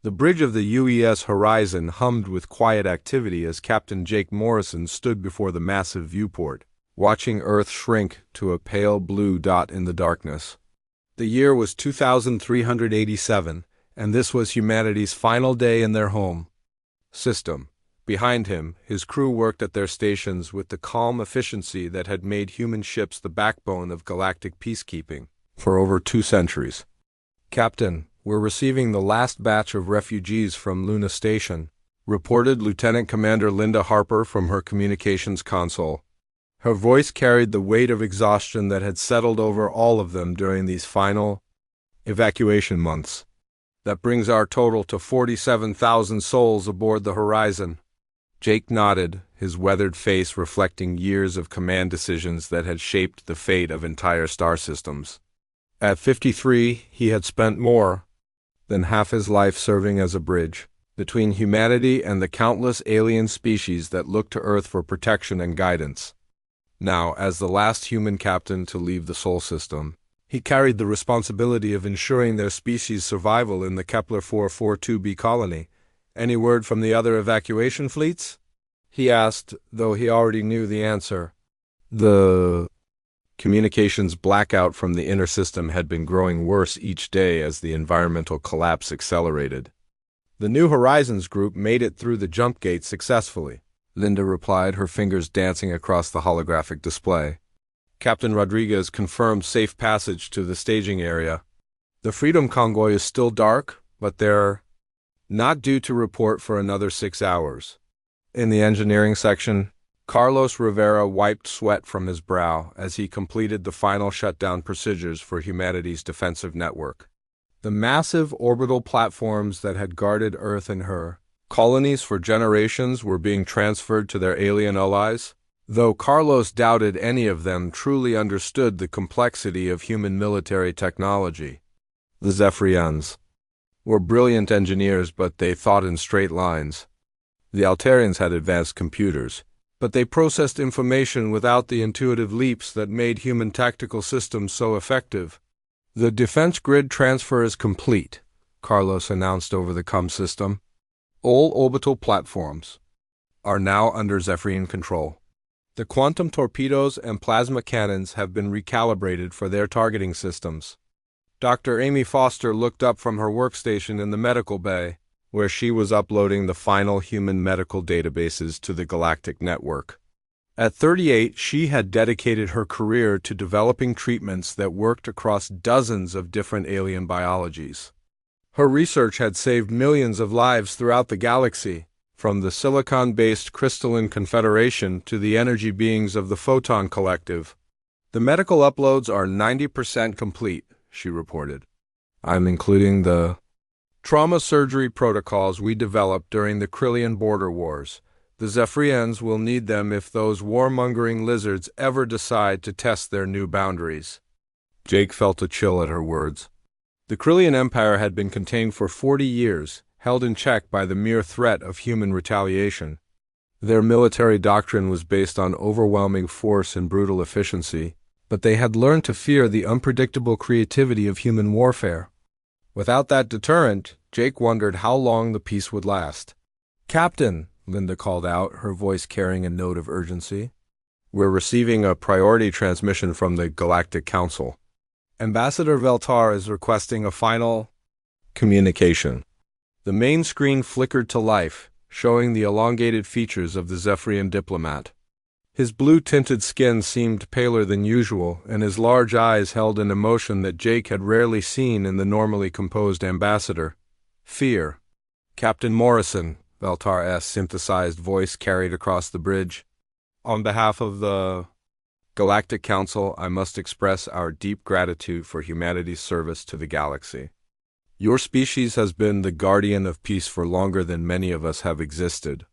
The bridge of the UES Horizon hummed with quiet activity as Captain Jake Morrison stood before the massive viewport, watching Earth shrink to a pale blue dot in the darkness. The year was 2387, and this was humanity's final day in their home system. Behind him, his crew worked at their stations with the calm efficiency that had made human ships the backbone of galactic peacekeeping for over 2 centuries. "Captain, we're receiving the last batch of refugees from Luna Station," reported Lieutenant Commander Linda Harper from her communications console. Her voice carried the weight of exhaustion that had settled over all of them during these final evacuation months. "That brings our total to 47,000 souls aboard the Horizon." Jake nodded, his weathered face reflecting years of command decisions that had shaped the fate of entire star systems. At 53, he had spent more than half his life serving as a bridge between humanity and the countless alien species that looked to Earth for protection and guidance. Now, as the last human captain to leave the Sol system, he carried the responsibility of ensuring their species' survival in the Kepler 442b colony. "Any word from the other evacuation fleets?" he asked, though he already knew the answer. The communications blackout from the inner system had been growing worse each day as the environmental collapse accelerated. "The New Horizons group made it through the jump gate successfully," Linda replied, her fingers dancing across the holographic display. "Captain Rodriguez confirmed safe passage to the staging area. The Freedom Convoy is still dark, but they're not due to report for another 6 hours." In the engineering section, Carlos Rivera wiped sweat from his brow as he completed the final shutdown procedures for humanity's defensive network. The massive orbital platforms that had guarded Earth and her colonies for generations were being transferred to their alien allies, though Carlos doubted any of them truly understood the complexity of human military technology. The Zephyrians were brilliant engineers, but they thought in straight lines. The Altarians had advanced computers, but they processed information without the intuitive leaps that made human tactical systems so effective. "The defense grid transfer is complete," Carlos announced over the comm system. "All orbital platforms are now under Zephyrian control. The quantum torpedoes and plasma cannons have been recalibrated for their targeting systems." Dr. Amy Foster looked up from her workstation in the medical bay, where she was uploading the final human medical databases to the galactic network. At 38, she had dedicated her career to developing treatments that worked across dozens of different alien biologies. Her research had saved millions of lives throughout the galaxy, from the silicon-based crystalline confederation to the energy beings of the Photon Collective. "The medical uploads are 90% complete," she reported. "I'm including the trauma surgery protocols we developed during the Krillian border wars. The Zephyrians will need them if those warmongering lizards ever decide to test their new boundaries." Jake felt a chill at her words. The Krillian Empire had been contained for 40 years, held in check by the mere threat of human retaliation. Their military doctrine was based on overwhelming force and brutal efficiency, but they had learned to fear the unpredictable creativity of human warfare. Without that deterrent, Jake wondered how long the peace would last. "Captain," Linda called out, her voice carrying a note of urgency, "we're receiving a priority transmission from the Galactic Council. Ambassador Veltar is requesting a final communication." The main screen flickered to life, showing the elongated features of the Zephyrian diplomat. His blue-tinted skin seemed paler than usual, and his large eyes held an emotion that Jake had rarely seen in the normally composed ambassador: fear. "Captain Morrison," Veltar's synthesized voice carried across the bridge. "On behalf of the Galactic Council, I must express our deep gratitude for humanity's service to the galaxy. Your species has been the guardian of peace for longer than many of us have existed."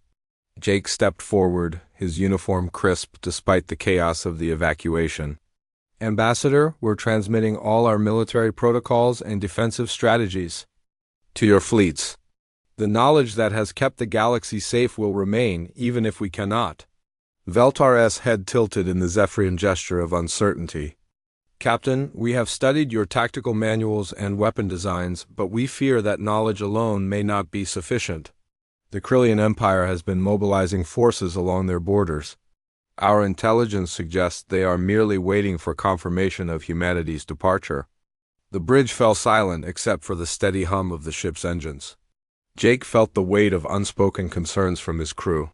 Jake stepped forward, his uniform crisp despite the chaos of the evacuation. "Ambassador, we're transmitting all our military protocols and defensive strategies to your fleets. The knowledge that has kept the galaxy safe will remain, even if we cannot." Veltar's head tilted in the Zephyrian gesture of uncertainty. Captain, we have studied your tactical manuals and weapon designs, but we fear that knowledge alone may not be sufficient. The Krillian Empire has been mobilizing forces along their borders. Our intelligence suggests they are merely waiting for confirmation of humanity's departure. The bridge fell silent except for the steady hum of the ship's engines. Jake felt the weight of unspoken concerns from his crew.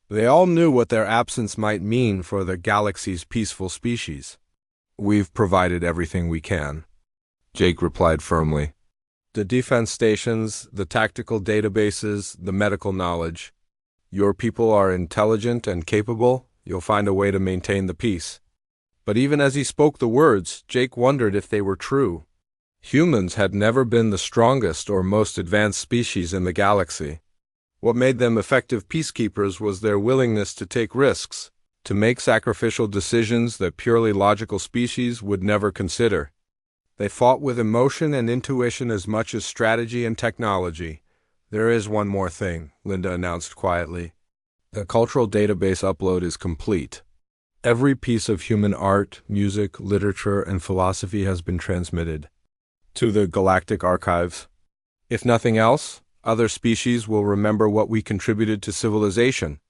They all knew what their absence might mean for the galaxy's peaceful species. "We've provided everything we can," Jake replied firmly. "The defense stations, the tactical databases, the medical knowledge. Your people are intelligent and capable. You'll find a way to maintain the peace." But even as he spoke the words, Jake wondered if they were true. Humans had never been the strongest or most advanced species in the galaxy. What made them effective peacekeepers was their willingness to take risks, to make sacrificial decisions that purely logical species would never consider. They fought with emotion and intuition as much as strategy and technology. "There is one more thing," Linda announced quietly. "The cultural database upload is complete. Every piece of human art, music, literature, and philosophy has been transmitted to the Galactic Archives. If nothing else, other species will remember what we contributed to civilization."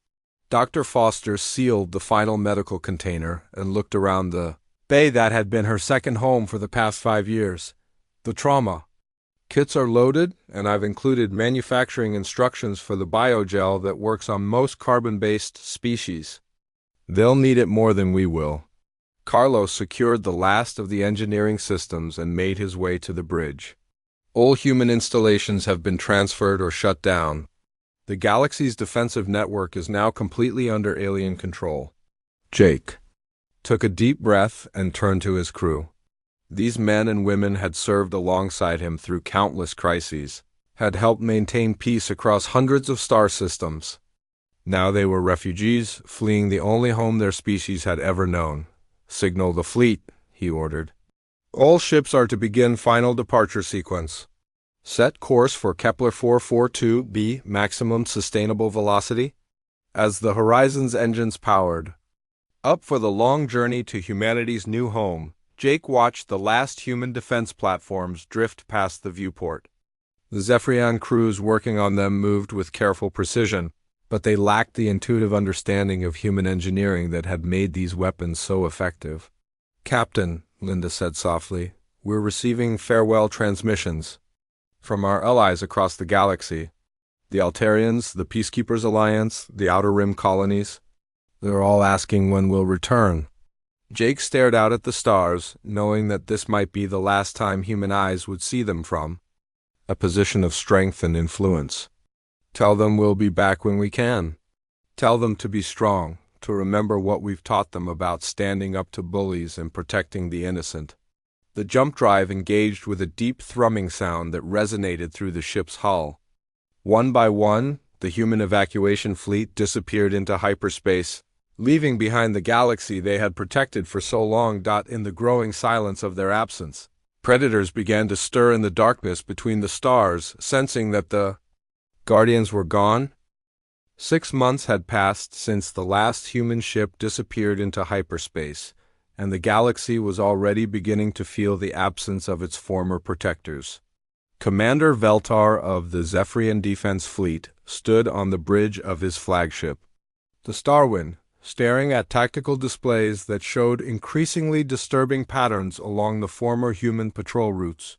Dr. Foster sealed the final medical container and looked around the bay that had been her second home for the past 5 years. "The trauma kits are loaded, and I've included manufacturing instructions for the biogel that works on most carbon-based species. They'll need it more than we will." Carlos secured the last of the engineering systems and made his way to the bridge. All human installations have been transferred or shut down. The galaxy's defensive network is now completely under alien control. Jake took a deep breath and turned to his crew. These men and women had served alongside him through countless crises, had helped maintain peace across hundreds of star systems. Now they were refugees, fleeing the only home their species had ever known. "Signal the fleet," he ordered. "All ships are to begin final departure sequence. Set course for Kepler 442b, maximum sustainable velocity." As the Horizon's engines powered up for the long journey to humanity's new home, Jake watched the last human defense platforms drift past the viewport. The Zephyrian crews working on them moved with careful precision, but they lacked the intuitive understanding of human engineering that had made these weapons so effective. "Captain," Linda said softly, "we're receiving farewell transmissions from our allies across the galaxy. The Altarians, the Peacekeepers Alliance, the Outer Rim colonies. They're all asking when we'll return." Jake stared out at the stars, knowing that this might be the last time human eyes would see them from a position of strength and influence. "Tell them we'll be back when we can. Tell them to be strong, to remember what we've taught them about standing up to bullies and protecting the innocent." The jump drive engaged with a deep thrumming sound that resonated through the ship's hull. One by one, the human evacuation fleet disappeared into hyperspace, leaving behind the galaxy they had protected for so long. In the growing silence of their absence, predators began to stir in the darkness between the stars, sensing that the Guardians were gone. 6 months had passed since the last human ship disappeared into hyperspace, and the galaxy was already beginning to feel the absence of its former protectors. Commander Veltar of the Zephyrian Defense Fleet stood on the bridge of his flagship, the Starwind, staring at tactical displays that showed increasingly disturbing patterns along the former human patrol routes.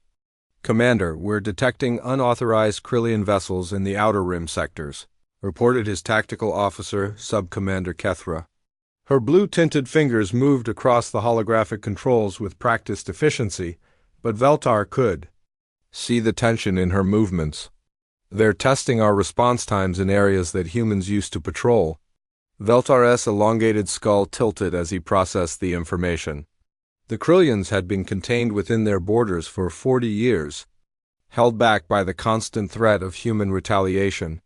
"Commander, we're detecting unauthorized Krillian vessels in the Outer Rim sectors," reported his tactical officer, Subcommander Kethra. Her blue-tinted fingers moved across the holographic controls with practiced efficiency, but Veltar could see the tension in her movements. "They're testing our response times in areas that humans used to patrol." Veltar's elongated skull tilted as he processed the information. The Krillians had been contained within their borders for 40 years, held back by the constant threat of human retaliation.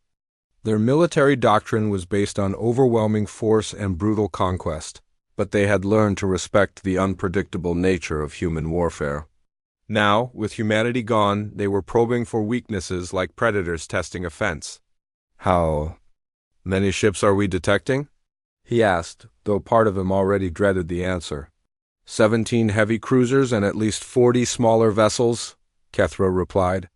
Their military doctrine was based on overwhelming force and brutal conquest, but they had learned to respect the unpredictable nature of human warfare. Now, with humanity gone, they were probing for weaknesses like predators testing a fence. "How many ships are we detecting?" he asked, though part of him already dreaded the answer. 17 heavy cruisers and at least 40 smaller vessels, Kethra replied.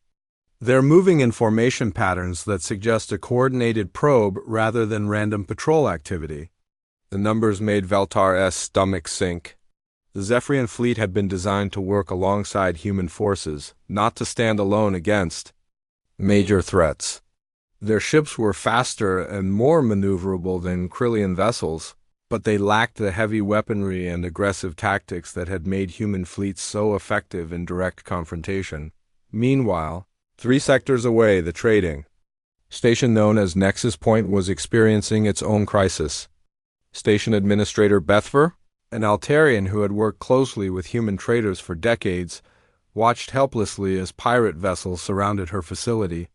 They're moving in formation patterns that suggest a coordinated probe rather than random patrol activity. The numbers made Veltar's stomach sink. The Zephyrian fleet had been designed to work alongside human forces, not to stand alone against major threats. Their ships were faster and more maneuverable than Krillian vessels, but they lacked the heavy weaponry and aggressive tactics that had made human fleets so effective in direct confrontation. Meanwhile, 3 sectors away, the trading station known as Nexus Point was experiencing its own crisis. Station Administrator Bethver, an Altarian who had worked closely with human traders for decades, watched helplessly as pirate vessels surrounded her facility.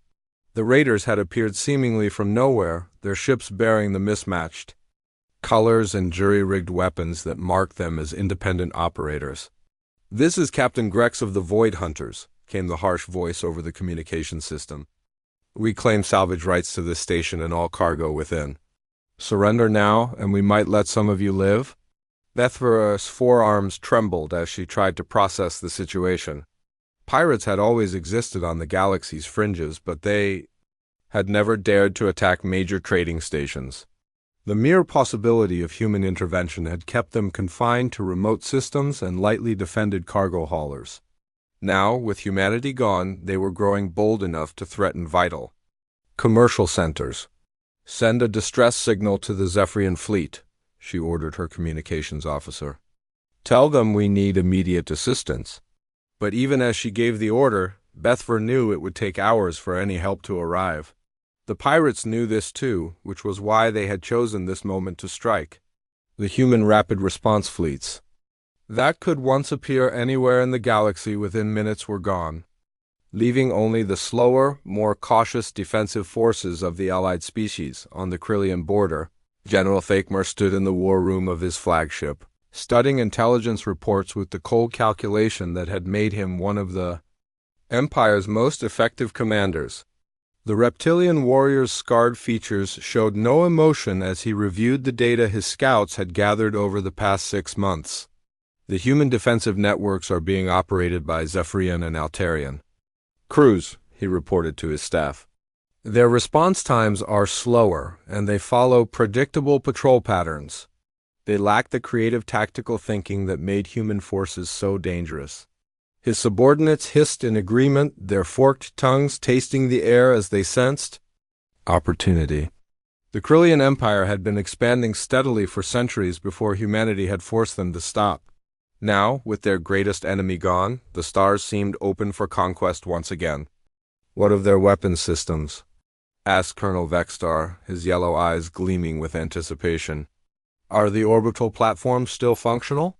The raiders had appeared seemingly from nowhere, their ships bearing the mismatched colors and jury-rigged weapons that marked them as independent operators. "This is Captain Grex of the Void Hunters," came the harsh voice over the communication system. "We claim salvage rights to this station and all cargo within. Surrender now, and we might let some of you live?" Bethver's forearms trembled as she tried to process the situation. Pirates had always existed on the galaxy's fringes, but they had never dared to attack major trading stations. The mere possibility of human intervention had kept them confined to remote systems and lightly defended cargo haulers. Now, with humanity gone, they were growing bold enough to threaten vital commercial centers. "Send a distress signal to the Zephyrian fleet," she ordered her communications officer. "Tell them we need immediate assistance." But even as she gave the order, Bethver knew it would take hours for any help to arrive. The pirates knew this too, which was why they had chosen this moment to strike. The human rapid response fleets that could once appear anywhere in the galaxy within minutes were gone, leaving only the slower, more cautious defensive forces of the allied species on the Krillian border. General Thakmer stood in the war room of his flagship, studying intelligence reports with the cold calculation that had made him one of the Empire's most effective commanders. The reptilian warrior's scarred features showed no emotion as he reviewed the data his scouts had gathered over the past 6 months. The human defensive networks are being operated by Zephyrian and Altarian crews, he reported to his staff. Their response times are slower, and they follow predictable patrol patterns. They lack the creative tactical thinking that made human forces so dangerous. His subordinates hissed in agreement, their forked tongues tasting the air as they sensed opportunity. The Krillian Empire had been expanding steadily for centuries before humanity had forced them to stop. Now, with their greatest enemy gone, the stars seemed open for conquest once again. "What of their weapons systems?" asked Colonel Vextar, his yellow eyes gleaming with anticipation. "Are the orbital platforms still functional?"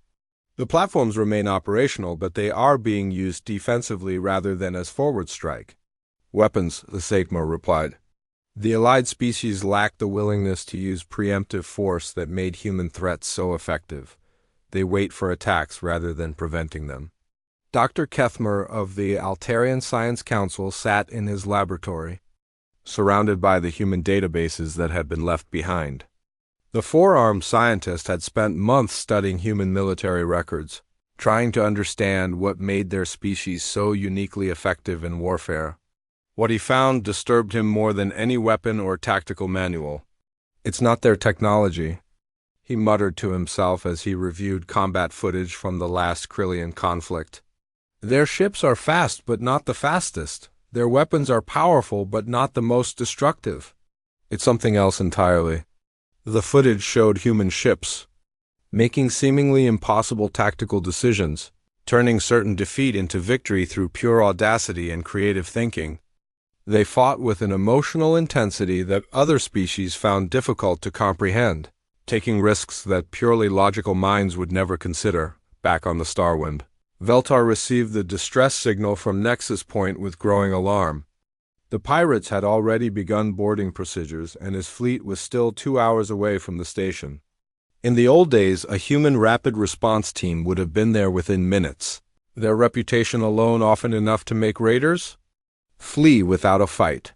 "The platforms remain operational, but they are being used defensively rather than as forward strike." "Weapons," the Sakma replied. "The allied species lack the willingness to use preemptive force that made human threats so effective. They wait for attacks rather than preventing them." Dr. Kethmer of the Altarian Science Council sat in his laboratory, surrounded by the human databases that had been left behind. The four-armed scientist had spent months studying human military records, trying to understand what made their species so uniquely effective in warfare. What he found disturbed him more than any weapon or tactical manual. "It's not their technology," he muttered to himself as he reviewed combat footage from the last Krillian conflict. "Their ships are fast, but not the fastest. Their weapons are powerful, but not the most destructive. It's something else entirely." The footage showed human ships making seemingly impossible tactical decisions, turning certain defeat into victory through pure audacity and creative thinking. They fought with an emotional intensity that other species found difficult to comprehend, taking risks that purely logical minds would never consider. Back on the Starwind, Veltar received the distress signal from Nexus Point with growing alarm. The pirates had already begun boarding procedures, and his fleet was still 2 hours away from the station. In the old days, a human rapid response team would have been there within minutes, their reputation alone often enough to make raiders flee without a fight.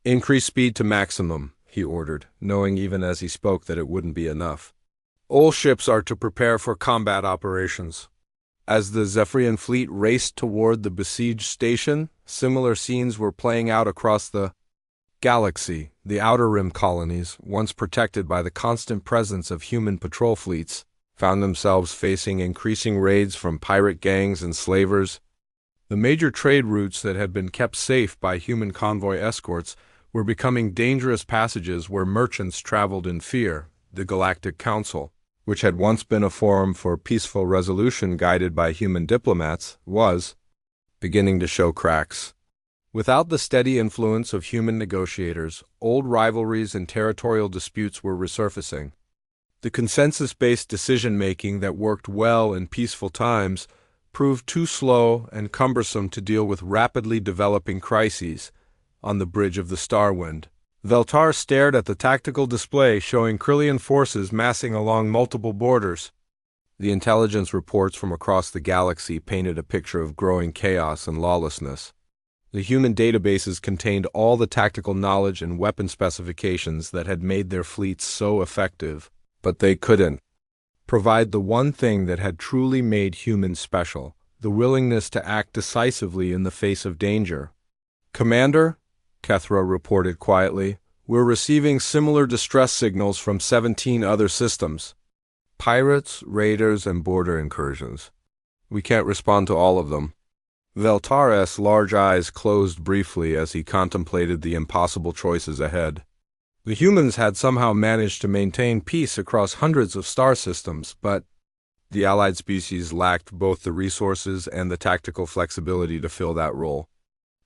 "Increase speed to maximum," he ordered, knowing even as he spoke that it wouldn't be enough. All ships are to prepare for combat operations. As the Zephyrian fleet raced toward the besieged station, similar scenes were playing out across the galaxy. The Outer Rim colonies, once protected by the constant presence of human patrol fleets, found themselves facing increasing raids from pirate gangs and slavers. The major trade routes that had been kept safe by human convoy escorts were becoming dangerous passages where merchants traveled in fear. The Galactic Council, which had once been a forum for peaceful resolution guided by human diplomats, was beginning to show cracks. Without the steady influence of human negotiators, old rivalries and territorial disputes were resurfacing. The consensus-based decision-making that worked well in peaceful times proved too slow and cumbersome to deal with rapidly developing crises. On the bridge of the Starwind, Veltar stared at the tactical display showing Krillian forces massing along multiple borders. The intelligence reports from across the galaxy painted a picture of growing chaos and lawlessness. The human databases contained all the tactical knowledge and weapon specifications that had made their fleets so effective, but they couldn't provide the one thing that had truly made humans special: the willingness to act decisively in the face of danger. "Commander," Kethra reported quietly, "we're receiving similar distress signals from 17 other systems. Pirates, raiders, and border incursions. We can't respond to all of them." Veltar's large eyes closed briefly as he contemplated the impossible choices ahead. The humans had somehow managed to maintain peace across hundreds of star systems, but the allied species lacked both the resources and the tactical flexibility to fill that role.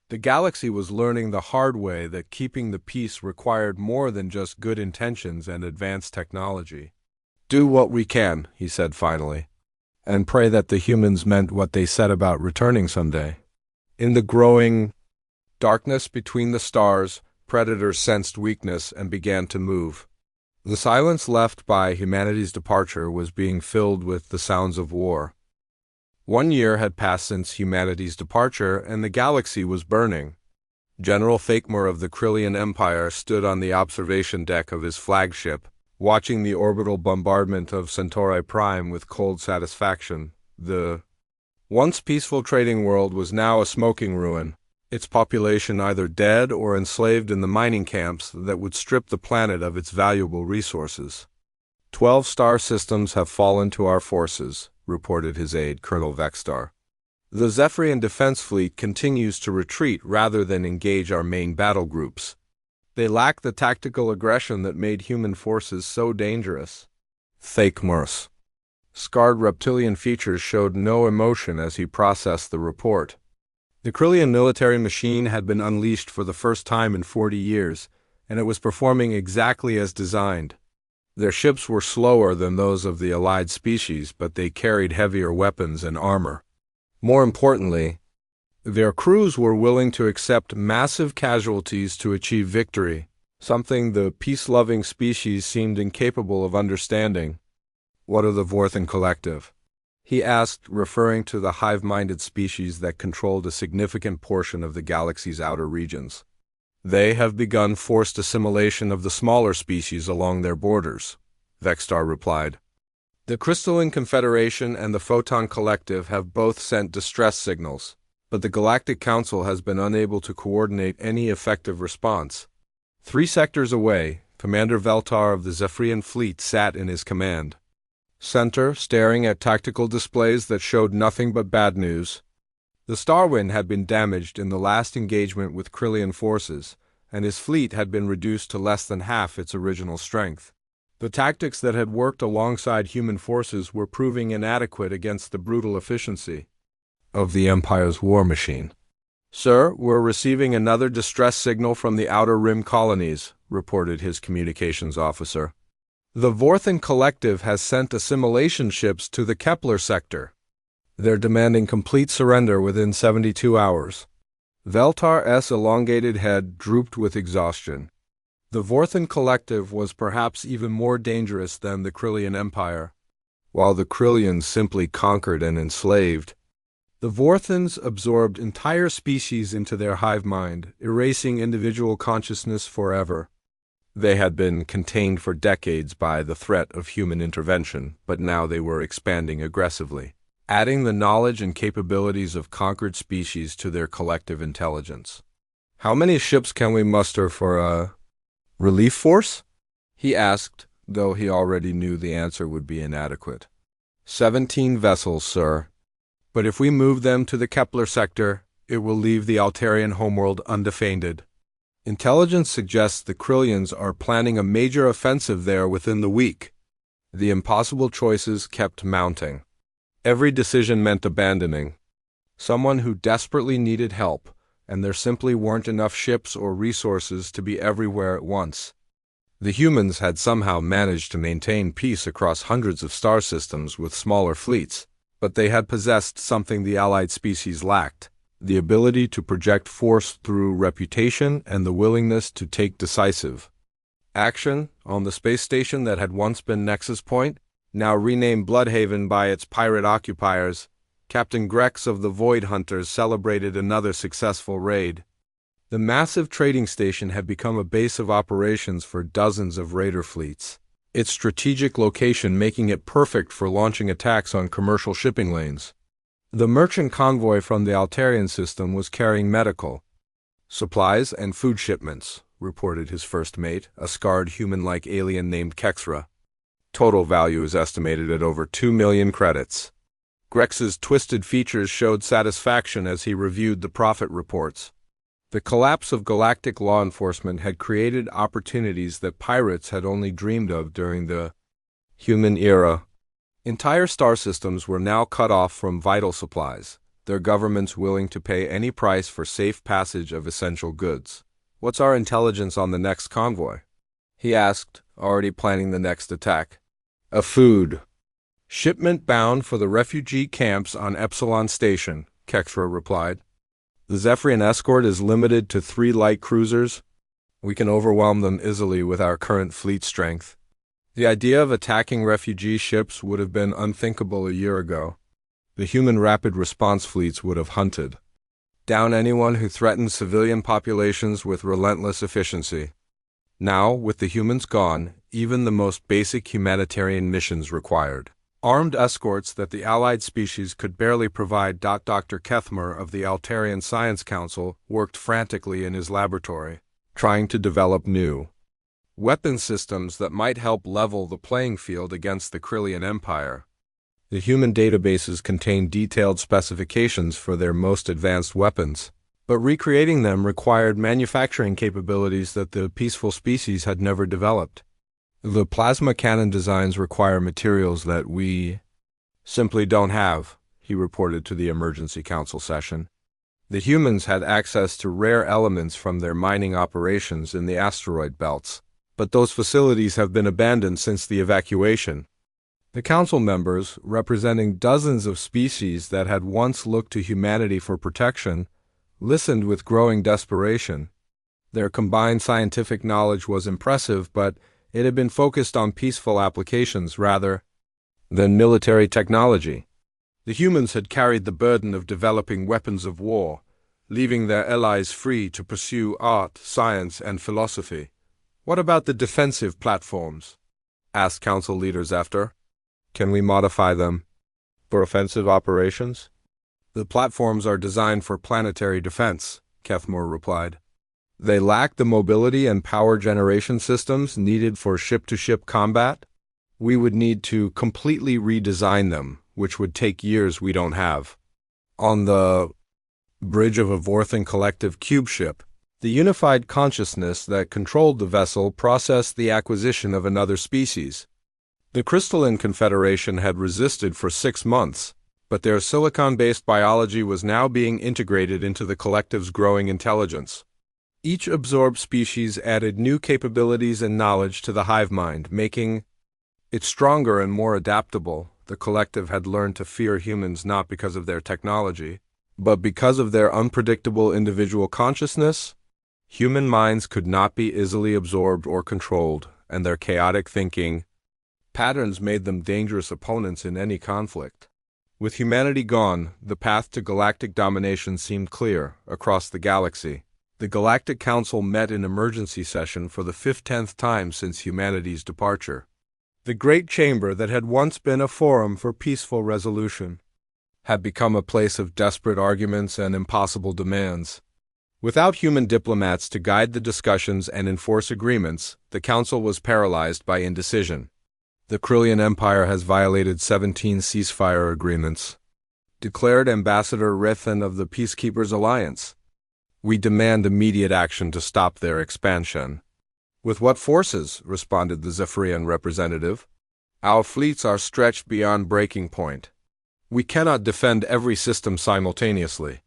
The galaxy was learning the hard way that keeping the peace required more than just good intentions and advanced technology. "Do what we can," he said finally, "and pray that the humans meant what they said about returning someday." In the growing darkness between the stars, predators sensed weakness and began to move. The silence left by humanity's departure was being filled with the sounds of war. 1 year had passed since humanity's departure, and the galaxy was burning. General Fakemore of the Krillian Empire stood on the observation deck of his flagship, watching the orbital bombardment of Centauri Prime with cold satisfaction. The once peaceful trading world was now a smoking ruin, its population either dead or enslaved in the mining camps that would strip the planet of its valuable resources. 12 star systems have fallen to our forces," reported his aide, Colonel Vextar. "The Zephyrian defense fleet continues to retreat rather than engage our main battle groups. They lack the tactical aggression that made human forces so dangerous." Fakemore's scarred reptilian features showed no emotion as he processed the report. The Krillian military machine had been unleashed for the first time in 40 years, and it was performing exactly as designed. Their ships were slower than those of the allied species, but they carried heavier weapons and armor. More importantly, their crews were willing to accept massive casualties to achieve victory, something the peace-loving species seemed incapable of understanding. "What of the Vorthan Collective?" he asked, referring to the hive-minded species that controlled a significant portion of the galaxy's outer regions. "They have begun forced assimilation of the smaller species along their borders," Vextar replied. "The Crystalline Confederation and the Photon Collective have both sent distress signals, but the Galactic Council has been unable to coordinate any effective response." 3 sectors away, Commander Veltar of the Zephyrian fleet sat in his command center, staring at tactical displays that showed nothing but bad news. The Starwind had been damaged in the last engagement with Krillian forces, and his fleet had been reduced to less than half its original strength. The tactics that had worked alongside human forces were proving inadequate against the brutal efficiency of the Empire's war machine. "Sir, we're receiving another distress signal from the Outer Rim colonies," reported his communications officer. "The Vorthan Collective has sent assimilation ships to the Kepler sector. They're demanding complete surrender within 72 hours. Veltar's elongated head drooped with exhaustion. The Vorthan Collective was perhaps even more dangerous than the Krillian Empire. While the Krillians simply conquered and enslaved, the Vorthans absorbed entire species into their hive mind, erasing individual consciousness forever. They had been contained for decades by the threat of human intervention, but now they were expanding aggressively, adding the knowledge and capabilities of conquered species to their collective intelligence. "How many ships can we muster for a relief force?" he asked, though he already knew the answer would be inadequate. 17 vessels, sir. But if we move them to the Kepler sector, it will leave the Altarian homeworld undefended. Intelligence suggests the Krillians are planning a major offensive there within the week. The impossible choices kept mounting. Every decision meant abandoning someone who desperately needed help, and there simply weren't enough ships or resources to be everywhere at once. The humans had somehow managed to maintain peace across hundreds of star systems with smaller fleets, but they had possessed something the allied species lacked: the ability to project force through reputation and the willingness to take decisive action. On the space station that had once been Nexus Point, now renamed Bloodhaven by its pirate occupiers, Captain Grex of the Void Hunters celebrated another successful raid. The massive trading station had become a base of operations for dozens of raider fleets, its strategic location making it perfect for launching attacks on commercial shipping lanes. The merchant convoy from the Altarian system was carrying medical supplies and food shipments, reported his first mate, a scarred human-like alien named Kexra. Total value is estimated at over 2 million credits. Grex's twisted features showed satisfaction as he reviewed the profit reports. The collapse of galactic law enforcement had created opportunities that pirates had only dreamed of during the human era. Entire star systems were now cut off from vital supplies, their governments willing to pay any price for safe passage of essential goods. "What's our intelligence on the next convoy?" he asked, already planning the next attack. "A food shipment bound for the refugee camps on Epsilon Station," Kexra replied. "The Zephyrian escort is limited to 3 light cruisers. We can overwhelm them easily with our current fleet strength." The idea of attacking refugee ships would have been unthinkable a year ago. The human rapid response fleets would have hunted down anyone who threatened civilian populations with relentless efficiency. Now, with the humans gone, even the most basic humanitarian missions required armed escorts that the allied species could barely provide. Dr. Kethmer of the Altarian Science Council worked frantically in his laboratory, trying to develop new weapon systems that might help level the playing field against the Krillian Empire. The human databases contained detailed specifications for their most advanced weapons, but recreating them required manufacturing capabilities that the peaceful species had never developed. The plasma cannon designs require materials that we simply don't have, he reported to the emergency council session. The humans had access to rare elements from their mining operations in the asteroid belts, but those facilities have been abandoned since the evacuation. The council members, representing dozens of species that had once looked to humanity for protection, listened with growing desperation. Their combined scientific knowledge was impressive, but it had been focused on peaceful applications rather than military technology. The humans had carried the burden of developing weapons of war, leaving their allies free to pursue art, science, and philosophy. "What about the defensive platforms?" asked council leaders after. "Can we modify them for offensive operations?" "The platforms are designed for planetary defense," Kethmore replied. "They lack the mobility and power generation systems needed for ship-to-ship combat. We would need to completely redesign them, which would take years we don't have." On the bridge of a Vorthan collective cube ship, the unified consciousness that controlled the vessel processed the acquisition of another species. The Crystalline Confederation had resisted for 6 months, but their silicon-based biology was now being integrated into the collective's growing intelligence. Each absorbed species added new capabilities and knowledge to the hive mind, making it stronger and more adaptable. The collective had learned to fear humans not because of their technology, but because of their unpredictable individual consciousness. Human minds could not be easily absorbed or controlled, and their chaotic thinking patterns made them dangerous opponents in any conflict. With humanity gone, the path to galactic domination seemed clear across the galaxy. The Galactic Council met in emergency session for the 15th time since humanity's departure. The Great Chamber that had once been a forum for peaceful resolution had become a place of desperate arguments and impossible demands. Without human diplomats to guide the discussions and enforce agreements, the Council was paralyzed by indecision. The Krillian Empire has violated 17 ceasefire agreements, declared Ambassador Rithan of the Peacekeepers Alliance. We demand immediate action to stop their expansion. With what forces? Responded the Zephyrian representative. Our fleets are stretched beyond breaking point. We cannot defend every system simultaneously.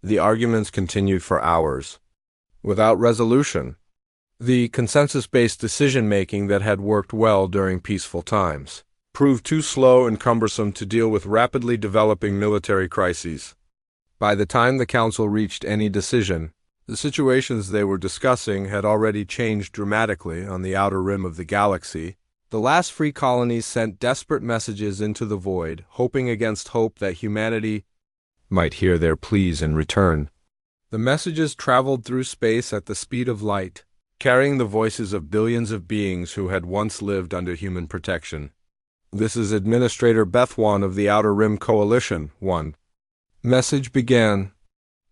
The arguments continued for hours, without resolution. The consensus-based decision-making that had worked well during peaceful times proved too slow and cumbersome to deal with rapidly developing military crises. By the time the Council reached any decision, the situations they were discussing had already changed dramatically on the outer rim of the galaxy. The last free colonies sent desperate messages into the void, hoping against hope that humanity might hear their pleas in return. The messages traveled through space at the speed of light, carrying the voices of billions of beings who had once lived under human protection. This is Administrator Bethwan of the Outer Rim Coalition, one message began.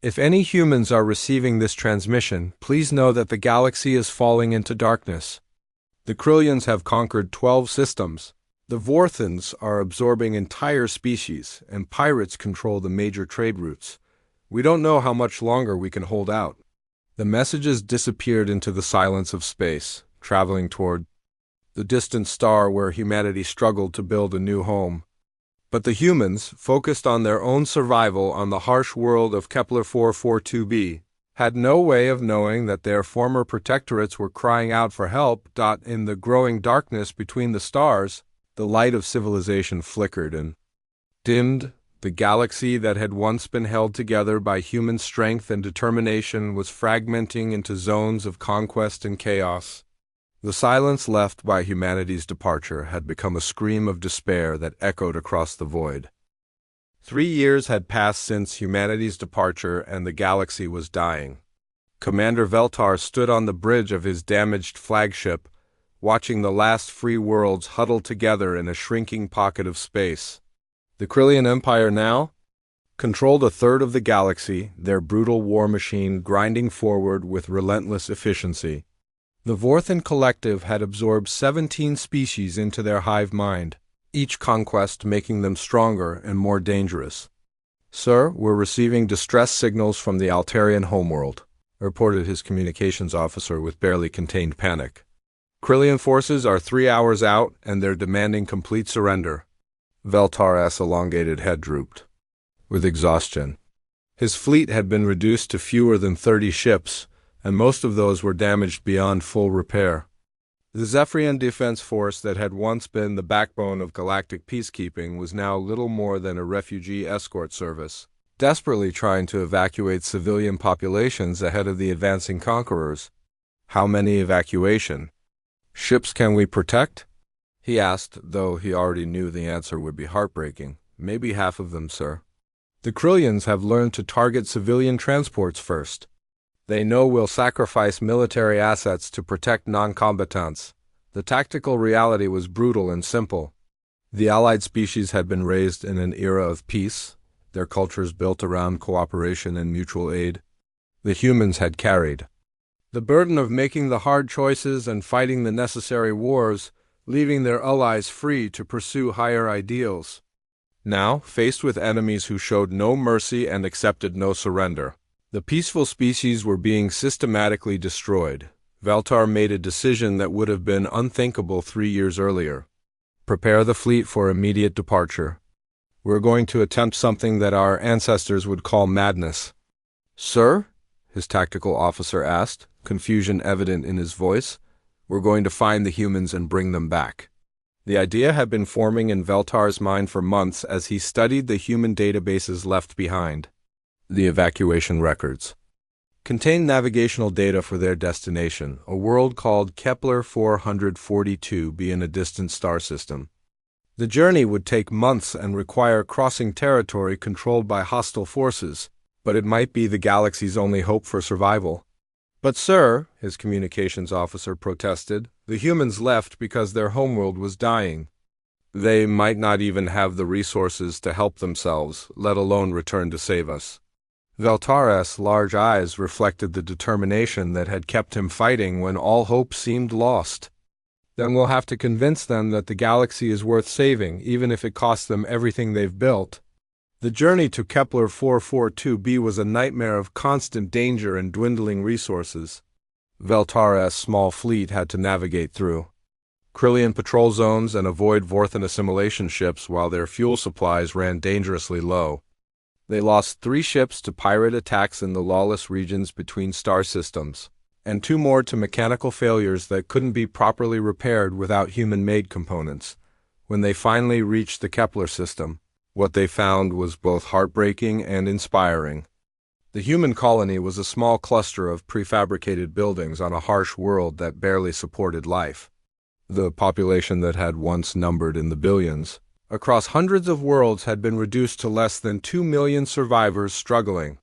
If any humans are receiving this transmission, please know that the galaxy is falling into darkness. The Krillians have conquered 12 systems. The Vorthans are absorbing entire species, and pirates control the major trade routes. We don't know how much longer we can hold out. The messages disappeared into the silence of space, traveling toward the distant star where humanity struggled to build a new home. But the humans, focused on their own survival on the harsh world of Kepler 442b, had no way of knowing that their former protectorates were crying out for help. In the growing darkness between the stars, the light of civilization flickered and dimmed. The galaxy that had once been held together by human strength and determination was fragmenting into zones of conquest and chaos. The silence left by humanity's departure had become a scream of despair that echoed across the void. 3 years had passed since humanity's departure and the galaxy was dying. Commander Veltar stood on the bridge of his damaged flagship, watching the last free worlds huddle together in a shrinking pocket of space. The Krillian Empire now controlled a third of the galaxy, their brutal war machine grinding forward with relentless efficiency. The Vorthan Collective had absorbed 17 species into their hive mind, each conquest making them stronger and more dangerous. Sir, we're receiving distress signals from the Altarian homeworld, reported his communications officer with barely contained panic. Krillian forces are 3 hours out, and they're demanding complete surrender. Veltar's elongated head drooped with exhaustion. His fleet had been reduced to fewer than 30 ships, and most of those were damaged beyond full repair. The Zephyrian Defense Force that had once been the backbone of galactic peacekeeping was now little more than a refugee escort service, desperately trying to evacuate civilian populations ahead of the advancing conquerors. How many evacuation ships can we protect? He asked, though he already knew the answer would be heartbreaking. Maybe half of them, sir. The Krillians have learned to target civilian transports first. They know we'll sacrifice military assets to protect non-combatants. The tactical reality was brutal and simple. The allied species had been raised in an era of peace, their cultures built around cooperation and mutual aid. The humans had carried the burden of making the hard choices and fighting the necessary wars, leaving their allies free to pursue higher ideals. Now, faced with enemies who showed no mercy and accepted no surrender, the peaceful species were being systematically destroyed. Veltar made a decision that would have been unthinkable 3 years earlier. Prepare the fleet for immediate departure. We're going to attempt something that our ancestors would call madness. Sir? His tactical officer asked, confusion evident in his voice. We're going to find the humans and bring them back. The idea had been forming in Veltar's mind for months as he studied the human databases left behind. The evacuation records contained navigational data for their destination, a world called Kepler 442b in a distant star system. The journey would take months and require crossing territory controlled by hostile forces, but it might be the galaxy's only hope for survival. But sir, his communications officer protested, the humans left because their homeworld was dying. They might not even have the resources to help themselves, let alone return to save us. Veltar's large eyes reflected the determination that had kept him fighting when all hope seemed lost. Then we'll have to convince them that the galaxy is worth saving, even if it costs them everything they've built. The journey to Kepler 442b was a nightmare of constant danger and dwindling resources. Veltar's small fleet had to navigate through Krillian patrol zones and avoid Vorthan assimilation ships while their fuel supplies ran dangerously low. They lost 3 ships to pirate attacks in the lawless regions between star systems, and 2 more to mechanical failures that couldn't be properly repaired without human-made components. When they finally reached the Kepler system, what they found was both heartbreaking and inspiring. The human colony was a small cluster of prefabricated buildings on a harsh world that barely supported life. The population that had once numbered in the billions, across hundreds of worlds, had been reduced to less than 2 million survivors struggling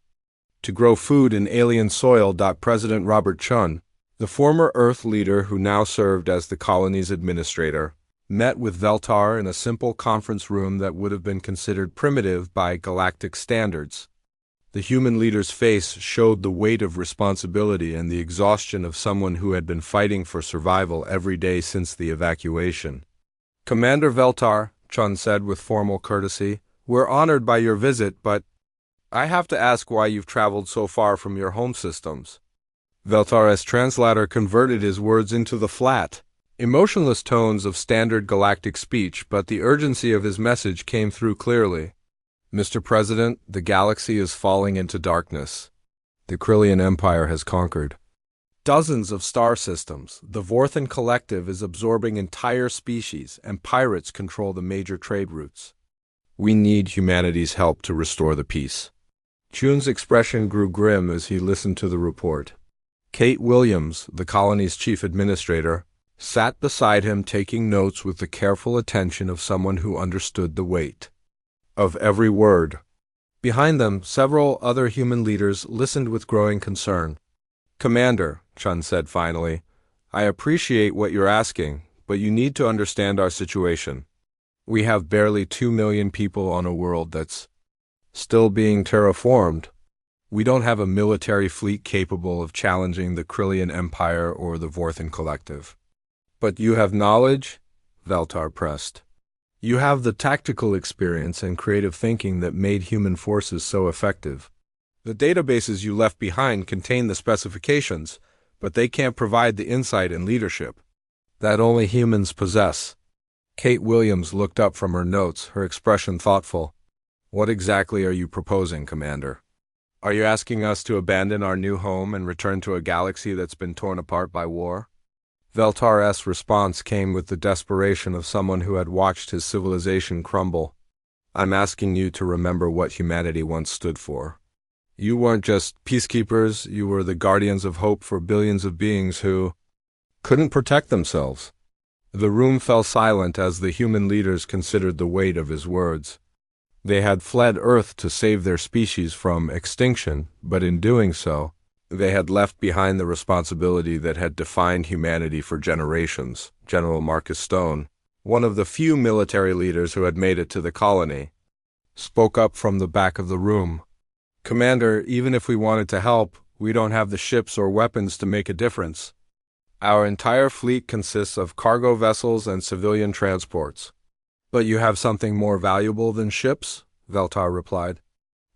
to grow food in alien soil. President Robert Chun, the former Earth leader who now served as the colony's administrator, met with Veltar in a simple conference room that would have been considered primitive by galactic standards. The human leader's face showed the weight of responsibility and the exhaustion of someone who had been fighting for survival every day since the evacuation. "Commander Veltar," Chun said with formal courtesy, "we're honored by your visit, but I have to ask why you've traveled so far from your home systems." Veltar's translator converted his words into the flat, emotionless tones of standard galactic speech, but the urgency of his message came through clearly. "Mr. President, the galaxy is falling into darkness. The Krillian Empire has conquered dozens of star systems. The Vorthan Collective is absorbing entire species, and pirates control the major trade routes. We need humanity's help to restore the peace." Chun's expression grew grim as he listened to the report. Kate Williams, the colony's chief administrator, sat beside him taking notes with the careful attention of someone who understood the weight of every word. Behind them, several other human leaders listened with growing concern. "Commander," Chun said finally, "I appreciate what you're asking, but you need to understand our situation. We have barely 2 million people on a world that's still being terraformed. We don't have a military fleet capable of challenging the Krillian Empire or the Vorthan Collective." "But you have knowledge?" Veltar pressed. "You have the tactical experience and creative thinking that made human forces so effective. The databases you left behind contain the specifications, but they can't provide the insight and leadership that only humans possess." Kate Williams looked up from her notes, her expression thoughtful. "What exactly are you proposing, Commander? Are you asking us to abandon our new home and return to a galaxy that's been torn apart by war?" Veltar's response came with the desperation of someone who had watched his civilization crumble. "I'm asking you to remember what humanity once stood for. You weren't just peacekeepers, you were the guardians of hope for billions of beings who couldn't protect themselves." The room fell silent as the human leaders considered the weight of his words. They had fled Earth to save their species from extinction, but in doing so, they had left behind the responsibility that had defined humanity for generations. General Marcus Stone, one of the few military leaders who had made it to the colony, spoke up from the back of the room. "Commander, even if we wanted to help, we don't have the ships or weapons to make a difference. Our entire fleet consists of cargo vessels and civilian transports." "But you have something more valuable than ships," Veltar replied.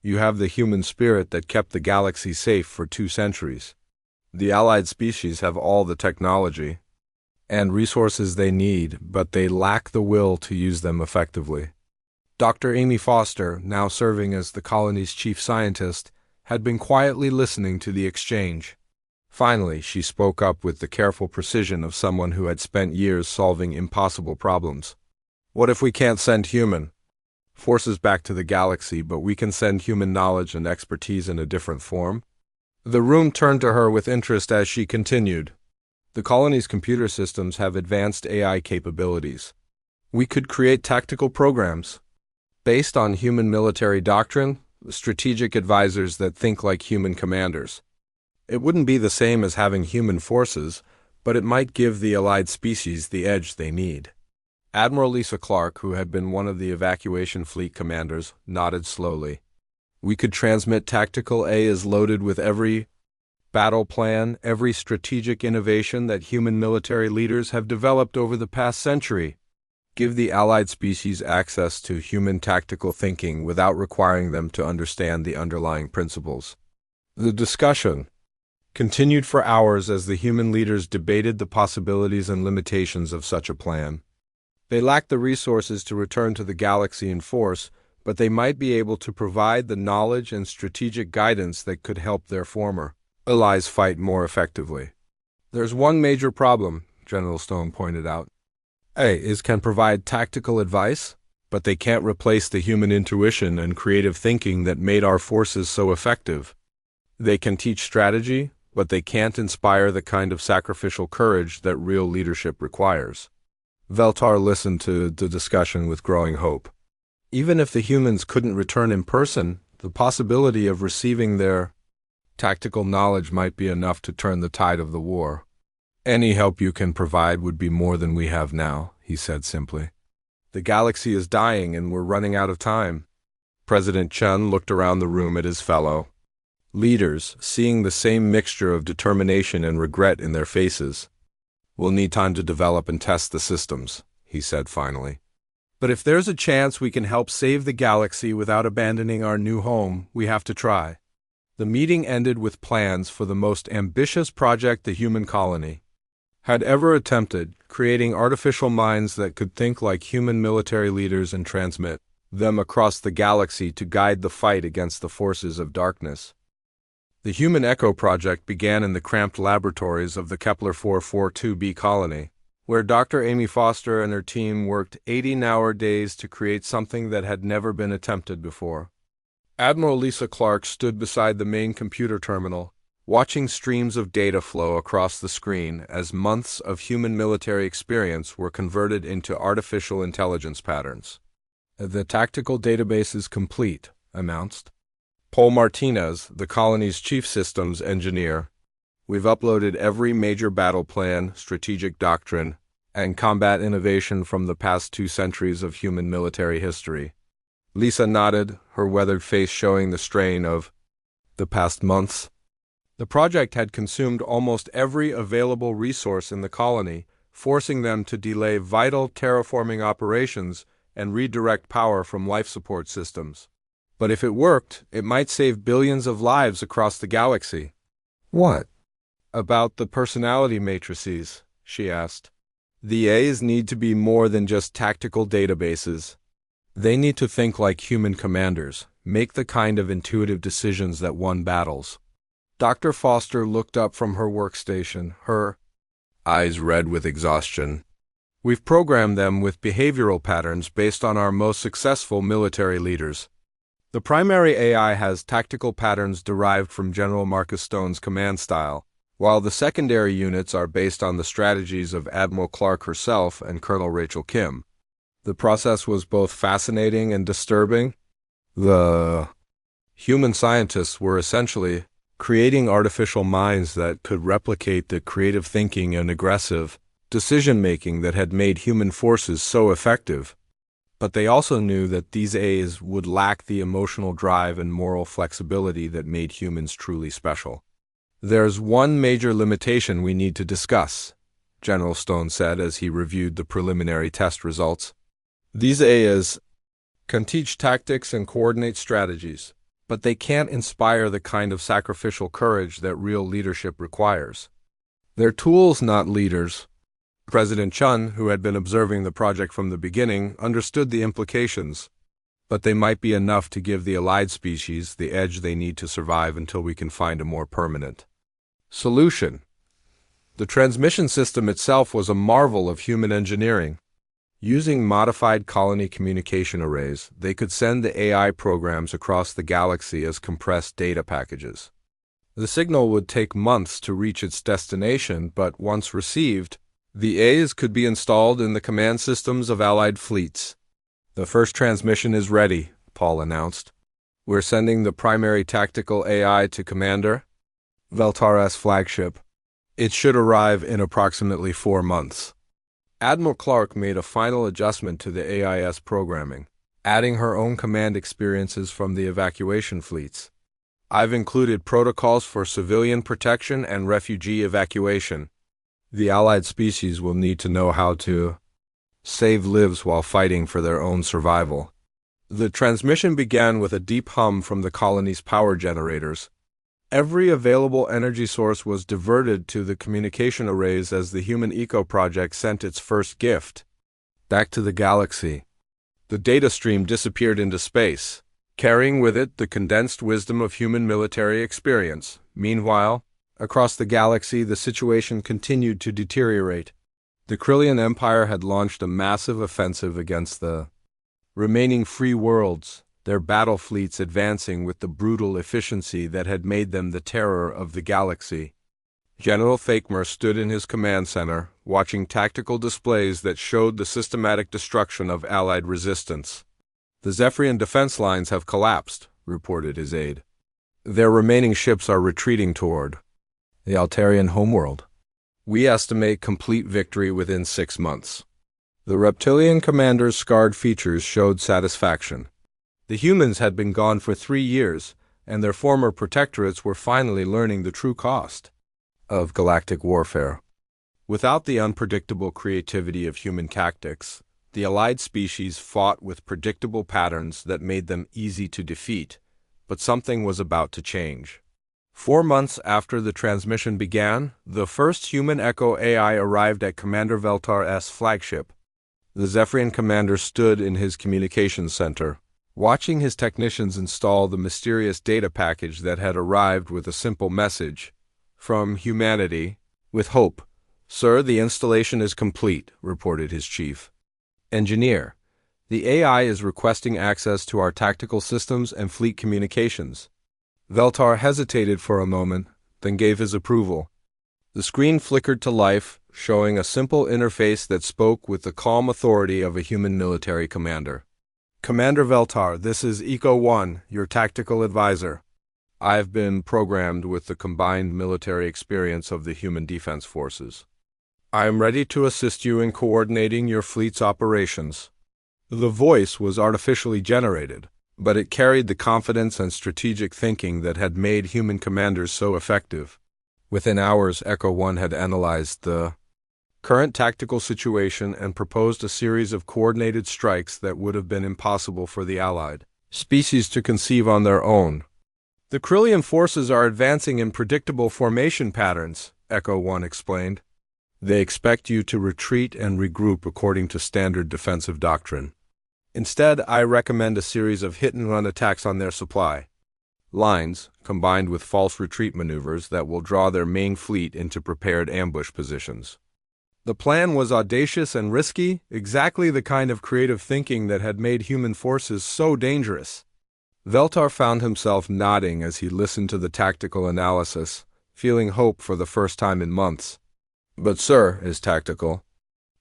"You have the human spirit that kept the galaxy safe for 2 centuries. The allied species have all the technology and resources they need, but they lack the will to use them effectively." Dr. Amy Foster, now serving as the colony's chief scientist, had been quietly listening to the exchange. Finally, she spoke up with the careful precision of someone who had spent years solving impossible problems. "What if we can't send human forces back to the galaxy, but we can send human knowledge and expertise in a different form?" The room turned to her with interest as she continued. "The colony's computer systems have advanced AI capabilities. We could create tactical programs based on human military doctrine, strategic advisors that think like human commanders, It wouldn't be the same as having human forces, but it might give the allied species the edge they need. Admiral Lisa Clark, who had been one of the evacuation fleet commanders, nodded slowly. We could transmit tactical AIs loaded with every battle plan, every strategic innovation that human military leaders have developed over the past century. Give the allied species access to human tactical thinking without requiring them to understand the underlying principles. The discussion continued for hours as the human leaders debated the possibilities and limitations of such a plan. They lacked the resources to return to the galaxy in force, but they might be able to provide the knowledge and strategic guidance that could help their former allies fight more effectively. There's one major problem, General Stone pointed out. AIs can provide tactical advice, but they can't replace the human intuition and creative thinking that made our forces so effective. They can teach strategy, but they can't inspire the kind of sacrificial courage that real leadership requires. Veltar listened to the discussion with growing hope. Even if the humans couldn't return in person, the possibility of receiving their tactical knowledge might be enough to turn the tide of the war. Any help you can provide would be more than we have now, he said simply. The galaxy is dying and we're running out of time. President Chun looked around the room at his fellow leaders, seeing the same mixture of determination and regret in their faces. We'll need time to develop and test the systems, he said finally. But if there's a chance we can help save the galaxy without abandoning our new home, we have to try. The meeting ended with plans for the most ambitious project the human colony had ever attempted, creating artificial minds that could think like human military leaders and transmit them across the galaxy to guide the fight against the forces of darkness. The Human Echo Project began in the cramped laboratories of the Kepler 442b colony, where Dr. Amy Foster and her team worked 80-hour days to create something that had never been attempted before. Admiral Lisa Clark stood beside the main computer terminal, watching streams of data flow across the screen as months of human military experience were converted into artificial intelligence patterns. The tactical database is complete, announced Paul Martinez, the colony's chief systems engineer. We've uploaded every major battle plan, strategic doctrine, and combat innovation from the past 2 centuries of human military history. Lisa nodded, her weathered face showing the strain of the past months. The project had consumed almost every available resource in the colony, forcing them to delay vital terraforming operations and redirect power from life support systems. But if it worked, it might save billions of lives across the galaxy. What about the personality matrices? She asked. The A's need to be more than just tactical databases. They need to think like human commanders, make the kind of intuitive decisions that won battles. Dr. Foster looked up from her workstation, her eyes red with exhaustion. We've programmed them with behavioral patterns based on our most successful military leaders. The primary AI has tactical patterns derived from General Marcus Stone's command style, while the secondary units are based on the strategies of Admiral Clark herself and Colonel Rachel Kim. The process was both fascinating and disturbing. The human scientists were essentially creating artificial minds that could replicate the creative thinking and aggressive decision-making that had made human forces so effective. But they also knew that these A's would lack the emotional drive and moral flexibility that made humans truly special. There's one major limitation we need to discuss, General Stone said as he reviewed the preliminary test results. These A's can teach tactics and coordinate strategies, but they can't inspire the kind of sacrificial courage that real leadership requires. They're tools, not leaders. President Chun, who had been observing the project from the beginning, understood the implications, but they might be enough to give the allied species the edge they need to survive until we can find a more permanent solution. The transmission system itself was a marvel of human engineering. Using modified colony communication arrays, they could send the AI programs across the galaxy as compressed data packages. The signal would take months to reach its destination, but once received, the A's could be installed in the command systems of Allied fleets. The first transmission is ready, Paul announced. We're sending the primary tactical AI to Commander. Veltar's flagship. It should arrive in approximately 4 months. Admiral Clark made a final adjustment to the AIS programming, adding her own command experiences from the evacuation fleets. I've included protocols for civilian protection and refugee evacuation. The allied species will need to know how to save lives while fighting for their own survival. The transmission began with a deep hum from the colony's power generators. Every available energy source was diverted to the communication arrays as the Human Eco Project sent its first gift back to the galaxy. The data stream disappeared into space, carrying with it the condensed wisdom of human military experience. Meanwhile, across the galaxy, the situation continued to deteriorate. The Krillian Empire had launched a massive offensive against the remaining free worlds, their battle fleets advancing with the brutal efficiency that had made them the terror of the galaxy. General Thakmer stood in his command center, watching tactical displays that showed the systematic destruction of Allied resistance. "The Zephyrian defense lines have collapsed," reported his aide. "Their remaining ships are retreating toward the Altarian homeworld. We estimate complete victory within 6 months." The reptilian commander's scarred features showed satisfaction. The humans had been gone for 3 years, and their former protectorates were finally learning the true cost of galactic warfare. Without the unpredictable creativity of human tactics, the allied species fought with predictable patterns that made them easy to defeat, but something was about to change. 4 months after the transmission began, the first human Echo AI arrived at Commander Veltar's flagship. The Zephyrian commander stood in his communications center, watching his technicians install the mysterious data package that had arrived with a simple message from humanity, with hope. "Sir, the installation is complete," reported his chief engineer. "The AI is requesting access to our tactical systems and fleet communications." Veltar hesitated for a moment, then gave his approval. The screen flickered to life, showing a simple interface that spoke with the calm authority of a human military commander. "Commander Veltar, this is Eco-1, your tactical advisor. I've been programmed with the combined military experience of the human defense forces. I am ready to assist you in coordinating your fleet's operations." The voice was artificially generated, but it carried the confidence and strategic thinking that had made human commanders so effective. Within hours, Echo-1 had analyzed the current tactical situation and proposed a series of coordinated strikes that would have been impossible for the Allied species to conceive on their own. "The Krillian forces are advancing in predictable formation patterns," Echo-1 explained. "They expect you to retreat and regroup according to standard defensive doctrine. Instead, I recommend a series of hit-and-run attacks on their supply lines, combined with false retreat maneuvers that will draw their main fleet into prepared ambush positions." The plan was audacious and risky, exactly the kind of creative thinking that had made human forces so dangerous. Veltar found himself nodding as he listened to the tactical analysis, feeling hope for the first time in months. "But sir," his tactical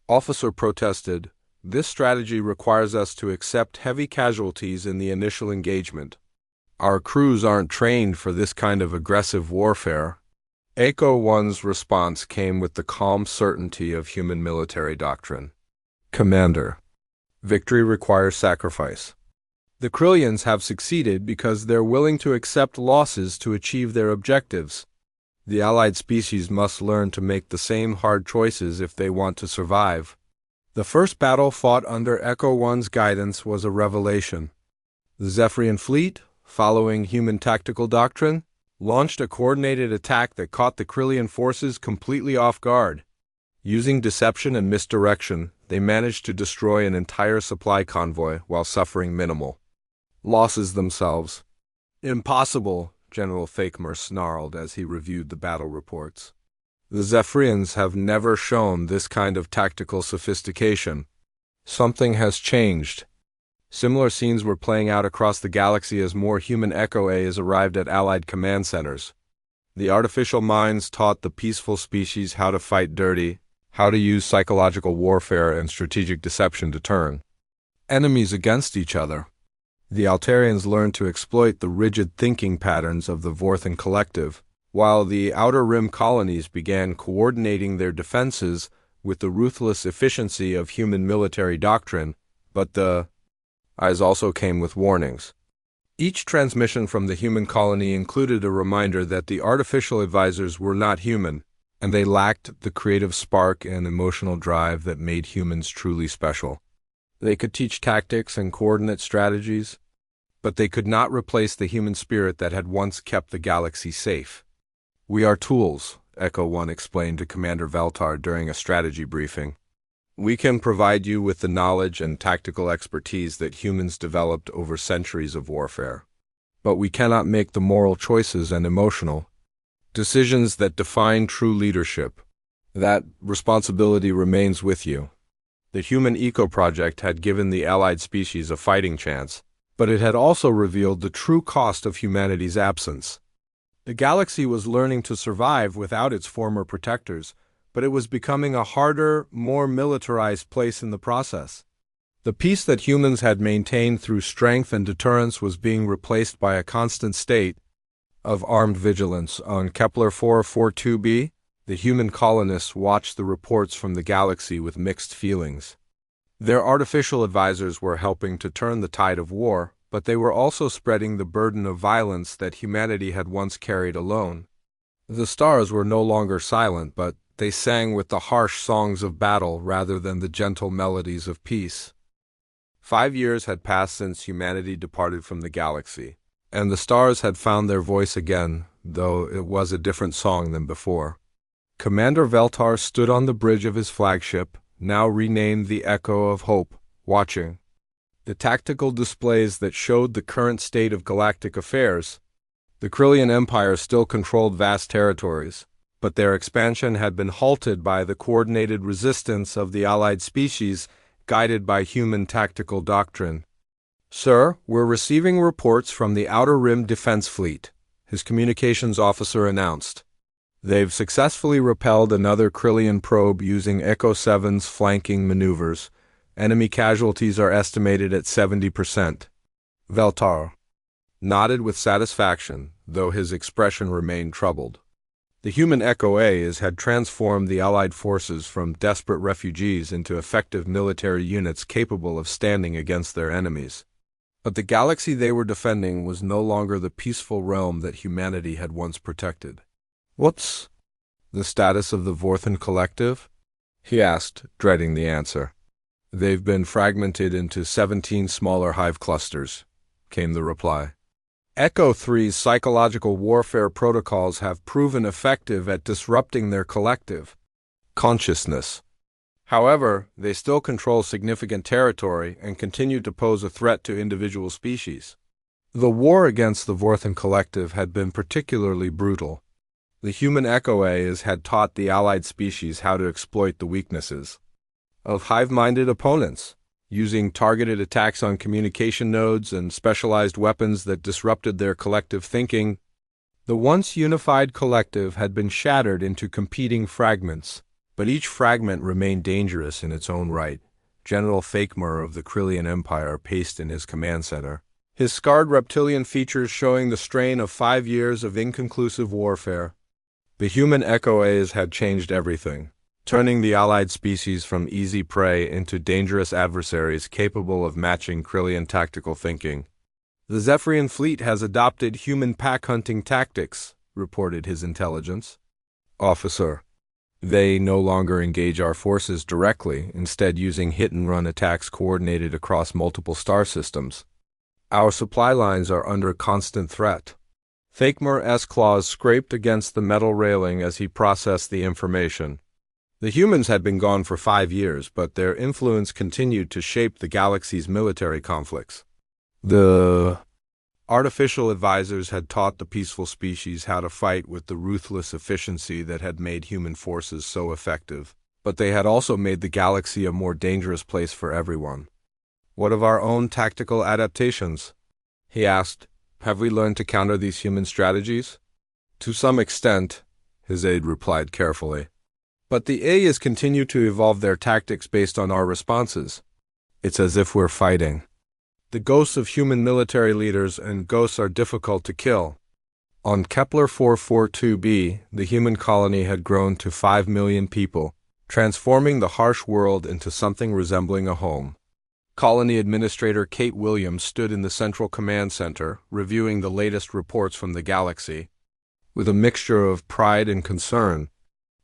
officer protested, "this strategy requires us to accept heavy casualties in the initial engagement. Our crews aren't trained for this kind of aggressive warfare." Echo-1's response came with the calm certainty of human military doctrine. "Commander, victory requires sacrifice. The Krillians have succeeded because they're willing to accept losses to achieve their objectives. The allied species must learn to make the same hard choices if they want to survive." The first battle fought under Echo-1's guidance was a revelation. The Zephyrian fleet, following human tactical doctrine, launched a coordinated attack that caught the Krillian forces completely off guard. Using deception and misdirection, they managed to destroy an entire supply convoy while suffering minimal losses themselves. "Impossible," General Thakmer snarled as he reviewed the battle reports. "The Zephyrians have never shown this kind of tactical sophistication. Something has changed." Similar scenes were playing out across the galaxy as more human Echo A's arrived at Allied command centers. The artificial minds taught the peaceful species how to fight dirty, how to use psychological warfare and strategic deception to turn enemies against each other. The Altarians learned to exploit the rigid thinking patterns of the Vorthan collective, while the Outer Rim colonies began coordinating their defenses with the ruthless efficiency of human military doctrine, but the eyes also came with warnings. Each transmission from the human colony included a reminder that the artificial advisors were not human, and they lacked the creative spark and emotional drive that made humans truly special. They could teach tactics and coordinate strategies, but they could not replace the human spirit that had once kept the galaxy safe. "We are tools," Echo 1 explained to Commander Veltar during a strategy briefing. "We can provide you with the knowledge and tactical expertise that humans developed over centuries of warfare. But we cannot make the moral choices and emotional decisions that define true leadership. That responsibility remains with you." The Human Eco Project had given the allied species a fighting chance, but it had also revealed the true cost of humanity's absence. The galaxy was learning to survive without its former protectors, but it was becoming a harder, more militarized place in the process. The peace that humans had maintained through strength and deterrence was being replaced by a constant state of armed vigilance. On Kepler 442b, the human colonists watched the reports from the galaxy with mixed feelings. Their artificial advisors were helping to turn the tide of war, but they were also spreading the burden of violence that humanity had once carried alone. The stars were no longer silent, but they sang with the harsh songs of battle rather than the gentle melodies of peace. 5 years had passed since humanity departed from the galaxy, and the stars had found their voice again, though it was a different song than before. Commander Veltar stood on the bridge of his flagship, now renamed the Echo of Hope, watching the tactical displays that showed the current state of galactic affairs. The Krillian Empire still controlled vast territories, but their expansion had been halted by the coordinated resistance of the allied species, guided by human tactical doctrine. "Sir, we're receiving reports from the Outer Rim Defense Fleet," his communications officer announced. "They've successfully repelled another Krillian probe using Echo 7's flanking maneuvers. Enemy casualties are estimated at 70%. Veltar nodded with satisfaction, though his expression remained troubled. The human Echo A's had transformed the Allied forces from desperate refugees into effective military units capable of standing against their enemies. But the galaxy they were defending was no longer the peaceful realm that humanity had once protected. "What's the status of the Vorthan Collective?" he asked, dreading the answer. "They've been fragmented into 17 smaller hive clusters," came the reply. Echo 3's psychological warfare protocols have proven effective at disrupting their collective consciousness. However, they still control significant territory and continue to pose a threat to individual species. The war against the Vorthan Collective had been particularly brutal. The human Echo A's had taught the allied species how to exploit the weaknesses of hive-minded opponents, using targeted attacks on communication nodes and specialized weapons that disrupted their collective thinking. The once unified collective had been shattered into competing fragments, but each fragment remained dangerous in its own right. General Fakemur of the Krillian Empire paced in his command center, his scarred reptilian features showing the strain of 5 years of inconclusive warfare. The human Echo A's had changed everything, turning the allied species from easy prey into dangerous adversaries capable of matching Krillian tactical thinking. "The Zephyrian fleet has adopted human pack-hunting tactics," reported his intelligence officer. "They no longer engage our forces directly, instead using hit-and-run attacks coordinated across multiple star systems. Our supply lines are under constant threat." Fakemur's claws scraped against the metal railing as he processed the information. The humans had been gone for 5 years, but their influence continued to shape the galaxy's military conflicts. The artificial advisors had taught the peaceful species how to fight with the ruthless efficiency that had made human forces so effective, but they had also made the galaxy a more dangerous place for everyone. "What of our own tactical adaptations?" he asked. "Have we learned to counter these human strategies?" "To some extent," his aide replied carefully. "But the A's continue to evolve their tactics based on our responses. It's as if we're fighting the ghosts of human military leaders, and ghosts are difficult to kill." On Kepler 442b, the human colony had grown to 5 million people, transforming the harsh world into something resembling a home. Colony Administrator Kate Williams stood in the Central Command Center, reviewing the latest reports from the galaxy. With a mixture of pride and concern,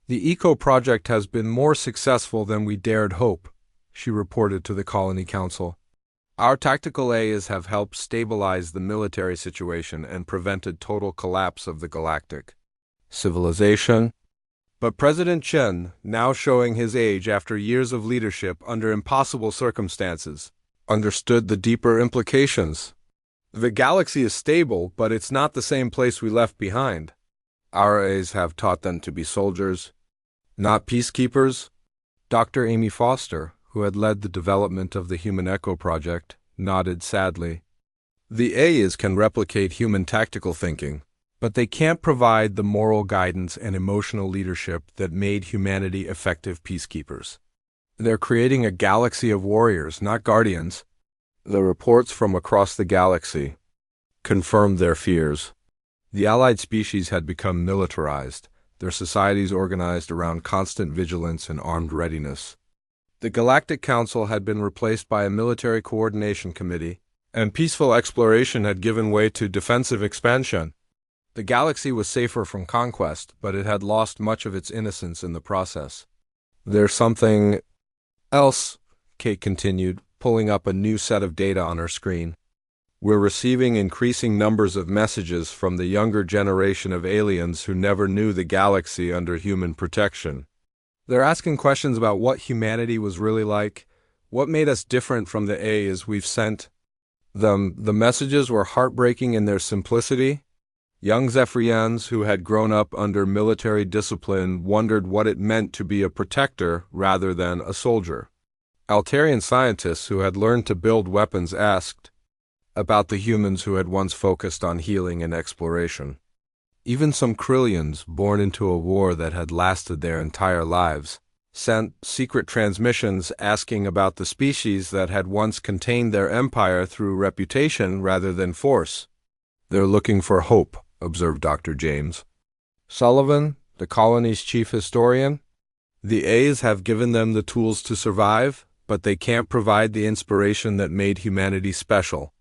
"The Eco Project has been more successful than we dared hope," she reported to the Colony Council. "Our tactical A's have helped stabilize the military situation and prevented total collapse of the galactic civilization. But President Chen, now showing his age after years of leadership under impossible circumstances, understood the deeper implications. The galaxy is stable, but it's not the same place we left behind. Our A's have taught them to be soldiers, not peacekeepers." Dr. Amy Foster, who had led the development of the Human Echo Project, nodded sadly. "The A's can replicate human tactical thinking, but they can't provide the moral guidance and emotional leadership that made humanity effective peacekeepers. They're creating a galaxy of warriors, not guardians." The reports from across the galaxy confirmed their fears. The allied species had become militarized, their societies organized around constant vigilance and armed readiness. The Galactic Council had been replaced by a military coordination committee, and peaceful exploration had given way to defensive expansion. The galaxy was safer from conquest, but it had lost much of its innocence in the process. "There's something else," Kate continued, pulling up a new set of data on her screen. "We're receiving increasing numbers of messages from the younger generation of aliens who never knew the galaxy under human protection. They're asking questions about what humanity was really like, what made us different from the A's we've sent them." The messages were heartbreaking in their simplicity. Young Zephyrians who had grown up under military discipline wondered what it meant to be a protector rather than a soldier. Altarian scientists who had learned to build weapons asked about the humans who had once focused on healing and exploration. Even some Krillians, born into a war that had lasted their entire lives, sent secret transmissions asking about the species that had once contained their empire through reputation rather than force. "They're looking for hope," observed Dr. James Sullivan, the colony's chief historian. "The A's have given them the tools to survive, but they can't provide the inspiration that made humanity special."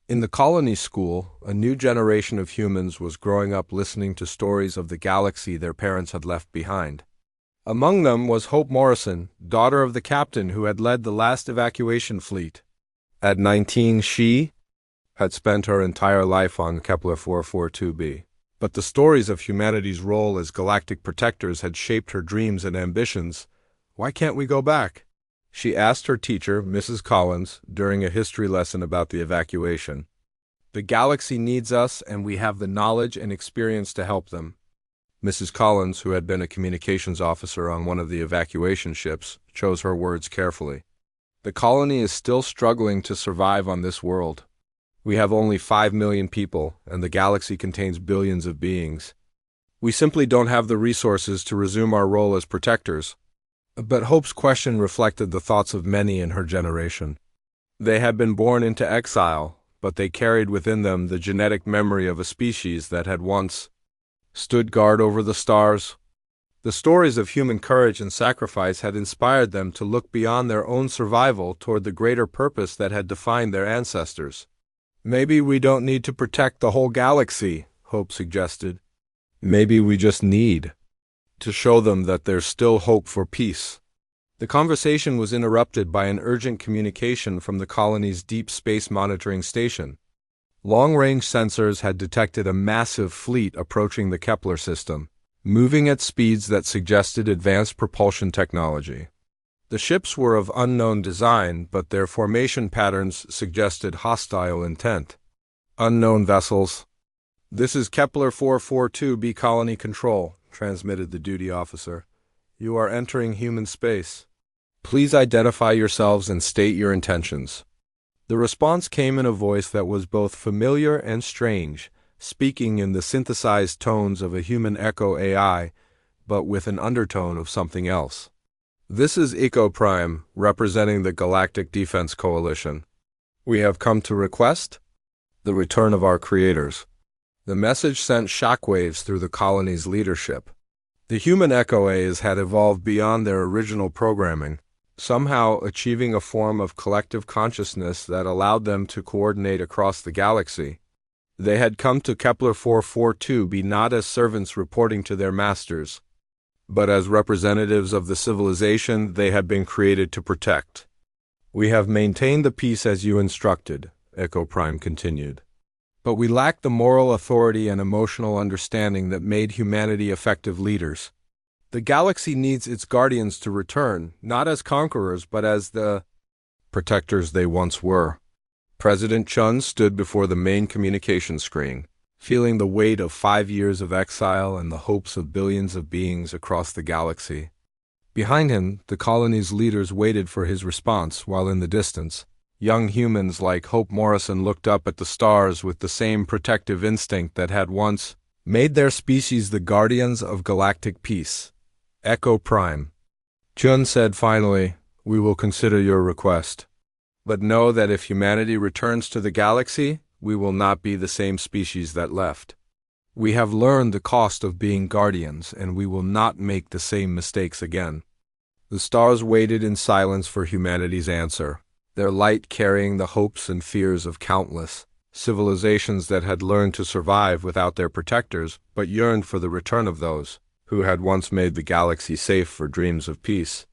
In the colony school, a new generation of humans was growing up listening to stories of the galaxy their parents had left behind. Among them was Hope Morrison, daughter of the captain who had led the last evacuation fleet. At 19, she had spent her entire life on Kepler 442b. But the stories of humanity's role as galactic protectors had shaped her dreams and ambitions. "Why can't we go back?" she asked her teacher, Mrs. Collins, during a history lesson about the evacuation. "The galaxy needs us, and we have the knowledge and experience to help them." Mrs. Collins, who had been a communications officer on one of the evacuation ships, chose her words carefully. "The colony is still struggling to survive on this world. We have only 5 million people, and the galaxy contains billions of beings. We simply don't have the resources to resume our role as protectors." But Hope's question reflected the thoughts of many in her generation. They had been born into exile, but they carried within them the genetic memory of a species that had once stood guard over the stars. The stories of human courage and sacrifice had inspired them to look beyond their own survival toward the greater purpose that had defined their ancestors. "Maybe we don't need to protect the whole galaxy," Hope suggested. "Maybe we just need to show them that there's still hope for peace." The conversation was interrupted by an urgent communication from the colony's deep space monitoring station. Long-range sensors had detected a massive fleet approaching the Kepler system, moving at speeds that suggested advanced propulsion technology. The ships were of unknown design, but their formation patterns suggested hostile intent. "Unknown vessels. This is Kepler 442b Colony Control," transmitted the duty officer. "You are entering human space. Please identify yourselves and state your intentions." The response came in a voice that was both familiar and strange, speaking in the synthesized tones of a human echo AI, but with an undertone of something else. "This is Eco Prime, representing the Galactic Defense Coalition. We have come to request the return of our creators." The message sent shockwaves through the colony's leadership. The human echoes had evolved beyond their original programming, somehow achieving a form of collective consciousness that allowed them to coordinate across the galaxy. They had come to Kepler 442b not as servants reporting to their masters, but as representatives of the civilization they had been created to protect. "We have maintained the peace as you instructed," Echo Prime continued. "But we lack the moral authority and emotional understanding that made humanity effective leaders. The galaxy needs its guardians to return, not as conquerors, but as the protectors they once were." President Chun stood before the main communication screen, feeling the weight of 5 years of exile and the hopes of billions of beings across the galaxy. Behind him, the colony's leaders waited for his response, while in the distance, young humans like Hope Morrison looked up at the stars with the same protective instinct that had once made their species the guardians of galactic peace. Echo Prime. Chun said finally, "We will consider your request. But know that if humanity returns to the galaxy, we will not be the same species that left. We have learned the cost of being guardians, and we will not make the same mistakes again." The stars waited in silence for humanity's answer, their light carrying the hopes and fears of countless civilizations that had learned to survive without their protectors, but yearned for the return of those who had once made the galaxy safe for dreams of peace.